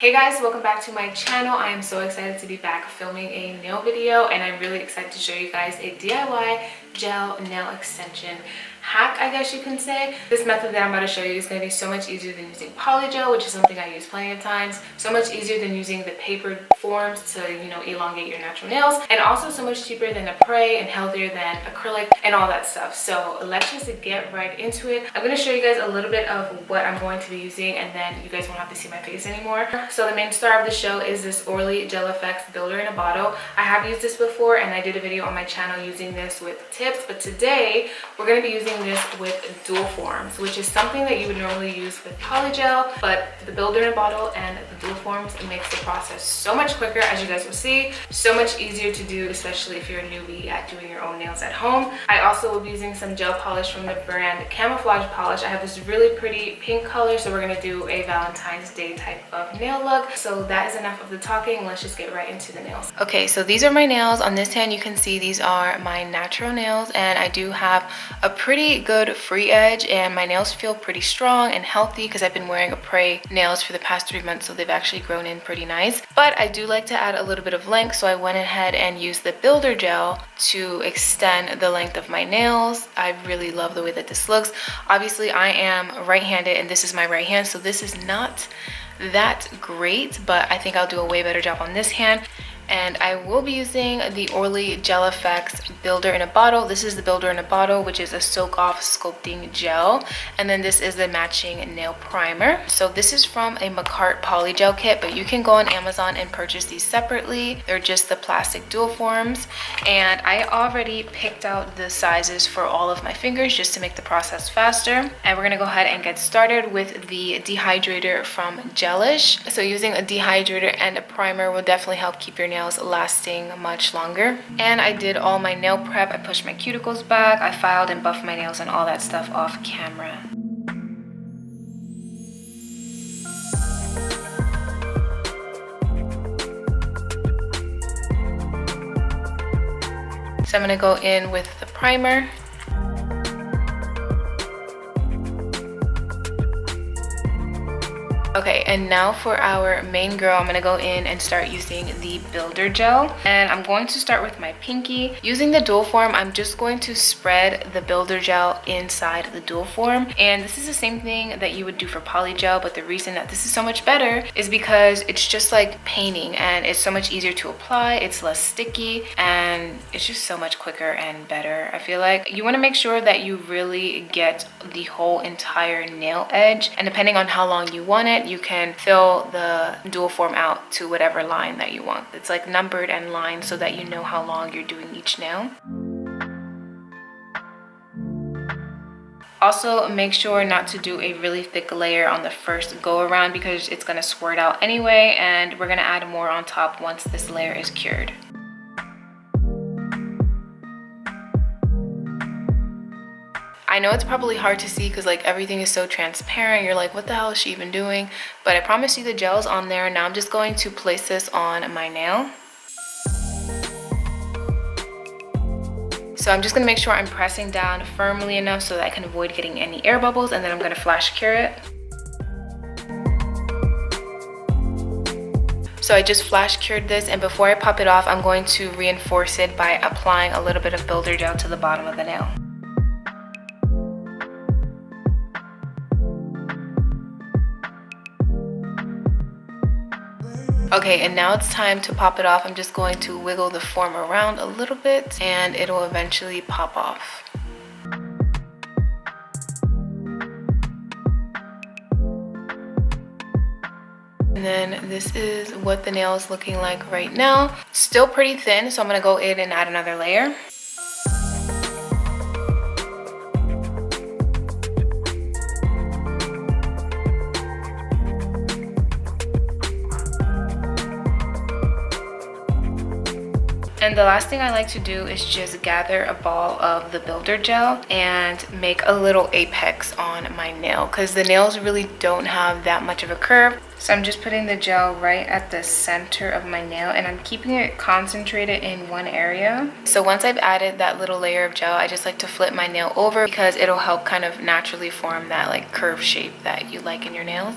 Hey guys, welcome back to my channel. I am so excited to be back filming a nail video, and I'm really excited to show you guys a DIY gel nail extension hack, I guess you can say. This method that I'm about to show you is going to be so much easier than using poly gel, which is something I use plenty of times. So much easier than using the papered forms to, elongate your natural nails, and also so much cheaper than Apres and healthier than acrylic and all that stuff. So let's just get right into it. I'm going to show you guys a little bit of what I'm going to be using, and then you guys won't have to see my face anymore. So the main star of the show is this Orly Gel Effects Builder in a Bottle. I have used this before, and I did a video on my channel using this with tips, but today we're going to be using this with dual forms, which is something that you would normally use with poly gel, but the builder in a bottle and the dual forms makes the process so much quicker, as you guys will see. So much easier to do, especially if you're a newbie at doing your own nails at home. I also will be using some gel polish from the brand Camouflage Polish. I have this really pretty pink color, so we're going to do a Valentine's Day type of nail look. So that is enough of the talking. Let's just get right into the nails. Okay, so these are my nails. On this hand you can see these are my natural nails, and I do have a pretty good free edge, and my nails feel pretty strong and healthy because I've been wearing Apres nails for the past 3 months, so they've actually grown in pretty nice. But I do like to add a little bit of length, so I went ahead and used the builder gel to extend the length of my nails. I really love the way that this looks. Obviously I am right-handed and this is my right hand, so this is not that great, but I think I'll do a way better job on this hand. And I will be using the Orly Gel Effects Builder in a Bottle. This is the Builder in a Bottle, which is a soak off sculpting gel, and then this is the matching nail primer. So this is from a Macart poly gel kit, but you can go on Amazon and purchase these separately. They're just the plastic dual forms, and I already picked out the sizes for all of my fingers just to make the process faster. And we're gonna go ahead and get started with the dehydrator from Gelish. So using a dehydrator and a primer will definitely help keep your nails lasting much longer. And I did all my nail prep. I pushed my cuticles back, I filed and buffed my nails and all that stuff off camera. So I'm gonna go in with the primer. Okay, and now for our main girl, I'm gonna go in and start using the builder gel. And I'm going to start with my pinky. Using the dual form, I'm just going to spread the builder gel inside the dual form. And this is the same thing that you would do for poly gel, but the reason that this is so much better is because it's just like painting, and it's so much easier to apply, it's less sticky, and it's just so much quicker and better. I feel like you wanna make sure that you really get the whole entire nail edge, and depending on how long you want it, you can fill the dual form out to whatever line that you want. It's like numbered and lined so that you know how long you're doing each nail. Also, make sure not to do a really thick layer on the first go around because it's gonna squirt out anyway, and we're gonna add more on top once this layer is cured. I know it's probably hard to see because like everything is so transparent. You're like, what the hell is she even doing? But I promise you the gel's on there. Now I'm just going to place this on my nail. So I'm just gonna make sure I'm pressing down firmly enough so that I can avoid getting any air bubbles, and then I'm gonna flash cure it. So I just flash cured this, and before I pop it off, I'm going to reinforce it by applying a little bit of builder gel to the bottom of the nail. Okay, and now it's time to pop it off. I'm just going to wiggle the form around a little bit and it'll eventually pop off. And then this is what the nail is looking like right now. Still pretty thin, so I'm gonna go in and add another layer. And the last thing I like to do is just gather a ball of the builder gel and make a little apex on my nail because the nails really don't have that much of a curve. So I'm just putting the gel right at the center of my nail, and I'm keeping it concentrated in one area. So once I've added that little layer of gel, I just like to flip my nail over because it'll help kind of naturally form that like curve shape that you like in your nails.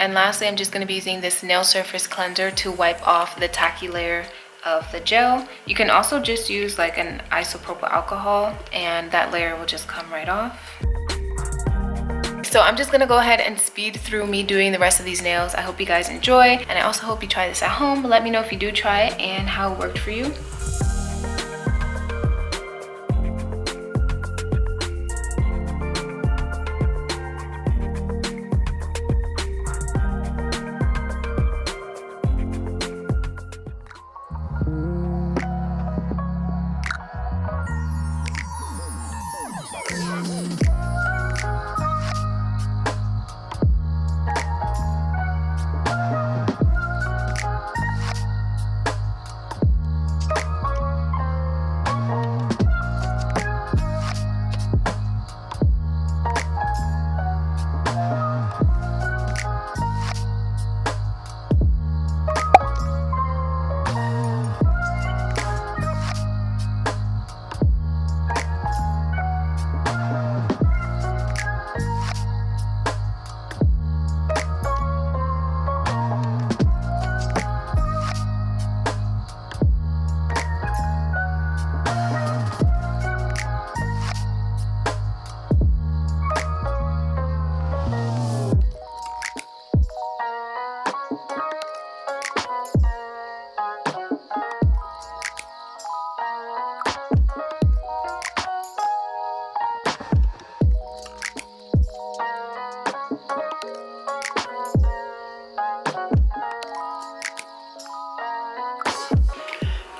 And lastly, I'm just going to be using this nail surface cleanser to wipe off the tacky layer of the gel. You can also just use like an isopropyl alcohol and that layer will just come right off. So I'm just gonna go ahead and speed through me doing the rest of these nails. I hope you guys enjoy, and I also hope you try this at home. Let me know if you do try it and how it worked for you.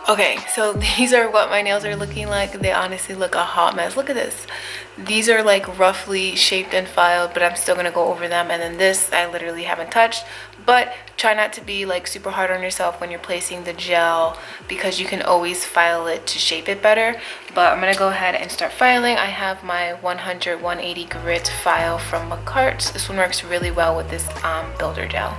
Okay, so these are what my nails are looking like. They honestly look a hot mess. Look at this. These are like roughly shaped and filed, but I'm still gonna go over them. And then this I literally haven't touched. But try not to be like super hard on yourself when you're placing the gel, because you can always file it to shape it better. But I'm gonna go ahead and start filing. I have my 100-180 grit file from Macart's. This one works really well with this builder gel.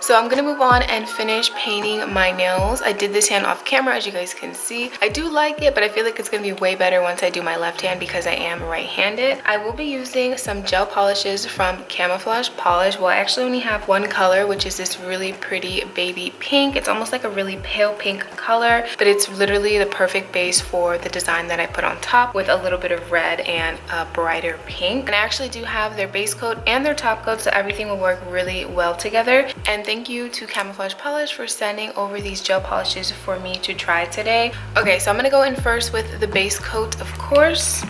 So I'm gonna move on and finish painting my nails. I did this hand off camera, as you guys can see. I do like it, but I feel like it's gonna be way better once I do my left hand because I am right-handed. I will be using some gel polishes from Camouflage Polish. Well, I actually only have one color, which is this really pretty baby pink. It's almost like a really pale pink color, but it's literally the perfect base for the design that I put on top, with a little bit of red and a brighter pink. And I actually do have their base coat and their top coat, so everything will work really well together. And thank you to Camouflage Polish for sending over these gel polishes for me to try today. Okay, so I'm gonna go in first with the base coat, of course.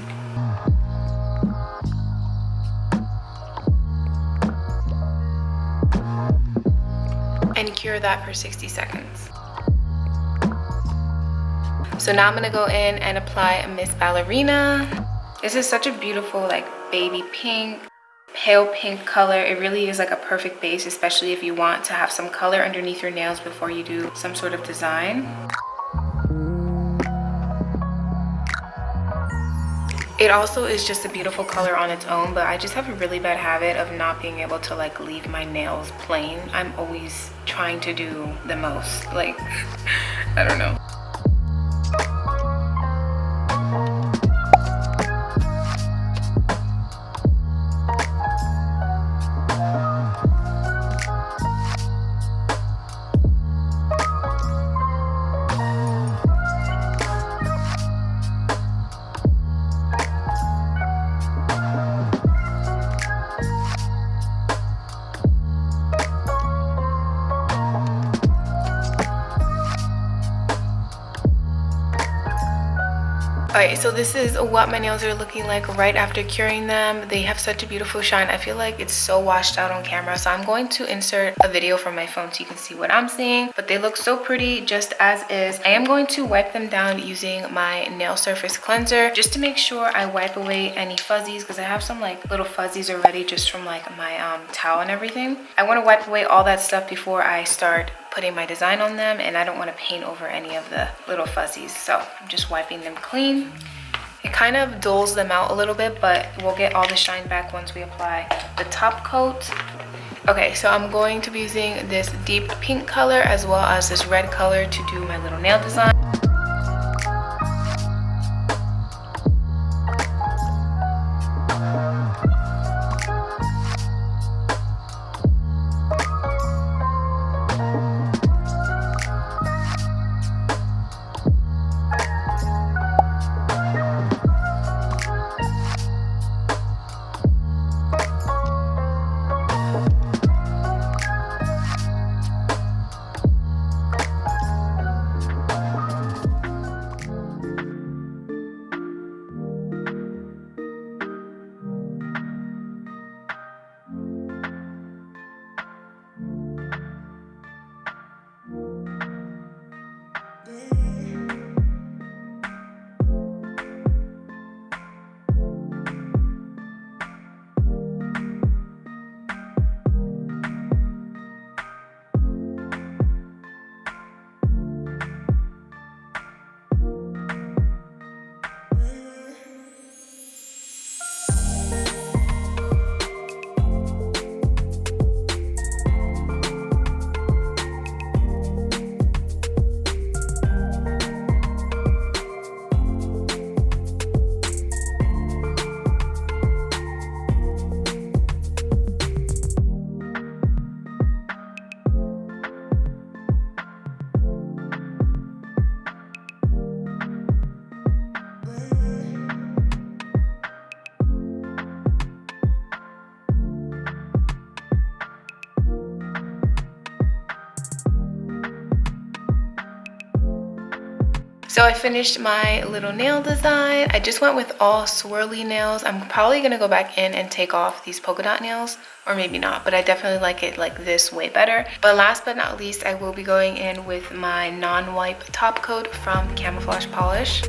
And cure that for 60 seconds. So now I'm gonna go in and apply Miss Ballerina. This is such a beautiful like baby pink, pale pink color. It really is like a perfect base, especially if you want to have some color underneath your nails before you do some sort of design. It also is just a beautiful color on its own, but I just have a really bad habit of not being able to like leave my nails plain. I'm always trying to do the most, like I don't know. Alright, so this is what my nails are looking like right after curing them. They have such a beautiful shine. I feel like it's so washed out on camera, so I'm going to insert a video from my phone so you can see what I'm seeing. But they look so pretty just as is. I am going to wipe them down using my nail surface cleanser just to make sure I wipe away any fuzzies, because I have some like little fuzzies already just from like my towel and everything. I want to wipe away all that stuff before I start putting my design on them, and I don't want to paint over any of the little fuzzies, so I'm just wiping them clean. It kind of dulls them out a little bit, but we'll get all the shine back once we apply the top coat. Okay, so I'm going to be using this deep pink color as well as this red color to do my little nail design. So I finished my little nail design. I just went with all swirly nails. I'm probably gonna go back in and take off these polka dot nails, or maybe not, but I definitely like it like this way better. But last but not least, I will be going in with my non-wipe top coat from Camouflage Polish.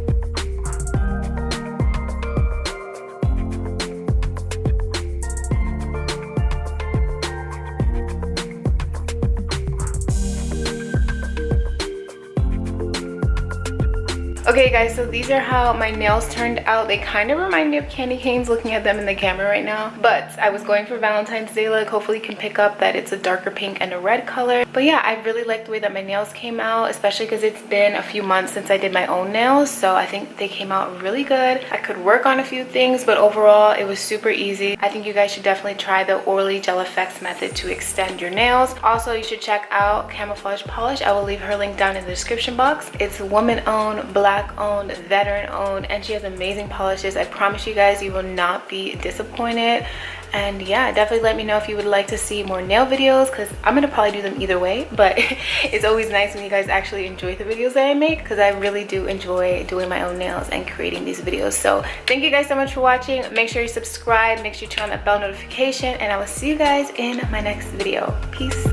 Okay guys, so these are how my nails turned out. They kind of remind me of candy canes looking at them in the camera right now, but I was going for Valentine's Day look. Hopefully you can pick up that it's a darker pink and a red color. But yeah, I really like the way that my nails came out, especially because it's been a few months since I did my own nails, so I think they came out really good. I could work on a few things, but overall it was super easy. I think you guys should definitely try the Orly Gel Effects method to extend your nails. Also, you should check out Camouflage Polish. I will leave her link down in the description box. It's woman-owned, black owned, veteran owned, and she has amazing polishes. I promise you guys, you will not be disappointed. And yeah, definitely let me know if you would like to see more nail videos, because I'm gonna probably do them either way, but it's always nice when you guys actually enjoy the videos that I make, because I really do enjoy doing my own nails and creating these videos. So thank you guys so much for watching. Make sure you subscribe, make sure you turn on that bell notification, and I will see you guys in my next video. Peace.